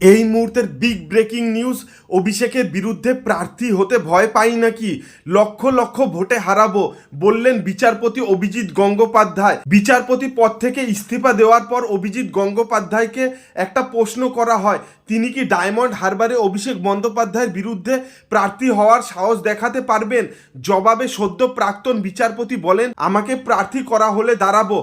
এই মুহূর্তের big breaking news, অভিষেকের বিরুদ্ধে প্রার্থী হতে ভয় পাই নাকি, লক্ষ লক্ষ ভোটে হারাবো বললেন বিচারপতি অভিজিৎ গঙ্গোপাধ্যায়। বিচারপতি পদ থেকে ইস্তফা দেওয়ার পর অভিজিৎ গঙ্গোপাধ্যায়কে একটা প্রশ্ন করা হয়, তিনি কি ডায়মন্ড হারবারে অভিষেক বন্দ্যোপাধ্যায়ের বিরুদ্ধে প্রার্থী হওয়ার সাহস দেখাতে পারবেন। জবাবে সদ্য প্রাক্তন বিচারপতি বলেন, আমাকে প্রার্থী করা হলে দাঁড়াবো,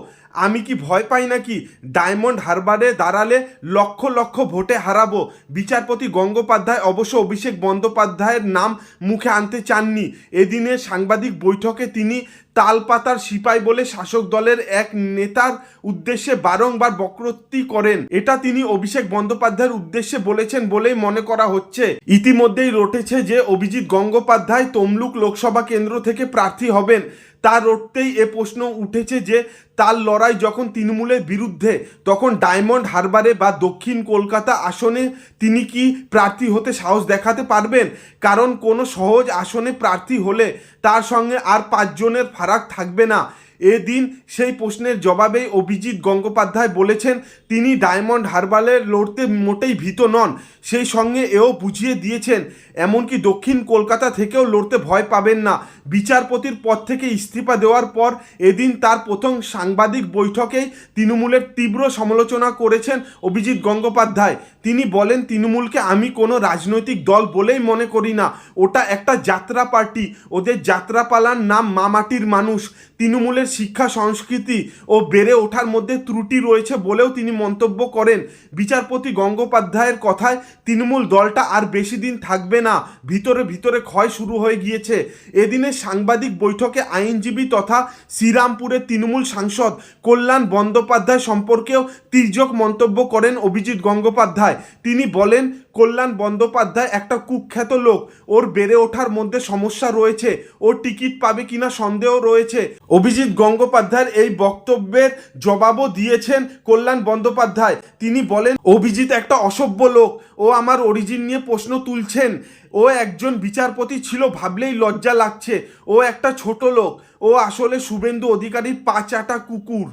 আমি কি ভয় পাই নাকি, ডায়মন্ড হারবারে দাঁড়ালে লক্ষ লক্ষ ভোটে হারাবো। বিচারপতি গঙ্গোপাধ্যায় অবশ্য অভিষেক বন্দ্যোপাধ্যায়ের নাম মুখে আনতে চাননি। এদিনের সাংবাদিক বৈঠকে তিনি তালপাতার সিপাই বলে শাসক দলের এক নেতার উদ্দেশ্যে বারংবার বক্রোক্তি করেন। এটা তিনি অভিষেক বন্দ্যোপাধ্যায়ের উদ্দেশ্যে বলেছেন বলেই মনে করা হচ্ছে। ইতিমধ্যেই রটেছে যে অভিজিৎ গঙ্গোপাধ্যায় তমলুক লোকসভা কেন্দ্র থেকে প্রার্থী হবেন। তার রটতেই এ প্রশ্ন উঠেছে যে তার লড়াই যখন তৃণমূলের বিরুদ্ধে, তখন ডায়মন্ড হারবারে বা দক্ষিণ কলকাতা আসনে তিনি কি প্রার্থী হতে সাহস দেখাতে পারবেন। কারণ কোনো সহজ আসনে প্রার্থী হলে তার সঙ্গে আর 5 জনের ফারাক থাকবে না। এদিন সেই প্রশ্নের জবাবেই অভিজিৎ গঙ্গোপাধ্যায় বলেছেন, তিনি ডায়মন্ড হারবারে লড়তে মোটেই ভীত নন। সেই সঙ্গে এও বুঝিয়ে দিয়েছেন, এমনকি দক্ষিণ কলকাতা থেকেও লড়তে ভয় পাবেন না। বিচারপতির পদ থেকে ইস্তফা দেওয়ার পর এদিন তার প্রথম সাংবাদিক বৈঠকেই তৃণমূলের তীব্র সমালোচনা করেছেন অভিজিৎ গঙ্গোপাধ্যায়। তিনি বলেন, তৃণমূলকে আমি কোনো রাজনৈতিক দল বলেই মনে করি না, ওটা একটা যাত্রা পার্টি। ওদের যাত্রাপালার নাম মামাটির মানুষ। তৃণমূলের শিক্ষা সংস্কৃতি ও বেড়ে ওঠার মধ্যে ত্রুটি রয়েছে বলেও তিনি মন্তব্য করেন। বিচারপতি গঙ্গোপাধ্যায়ের কথায় তৃণমূল দলটা আর বেশি দিন থাকবে না, ভিতরে ভিতরে ক্ষয় শুরু হয়ে গিয়েছে। এদিনের সাংবাদিক বৈঠকে আইনজীবী তথা শ্রীরামপুরের তৃণমূল সাংসদ কল্যাণ বন্দ্যোপাধ্যায় সম্পর্কেও তির্যক মন্তব্য করেন অভিজিৎ গঙ্গোপাধ্যায়। তিনি বলেন, কল্যাণ বন্দ্যোপাধ্যায় একটা কুখ্যাত লোক, ওর বেড়ে ওঠার মধ্যে সমস্যা রয়েছে, ও টিকিট পাবে কিনা সন্দেহ রয়েছে। অভিজিৎ গঙ্গোপাধ্যায়ের এই বক্তব্যের জবাবও দিয়েছেন কল্যাণ বন্দ্যোপাধ্যায়। তিনি বলেন, অভিজিৎ একটা অসভ্য লোক, ও আমার অরিজিন নিয়ে প্রশ্ন তুলছেন। ও একজন বিচারপতি ছিল ভাবলেই লজ্জা লাগছে। ও একটা ছোট লোক, ও আসলে শুভেন্দু অধিকারীর পা চাটা কুকুর।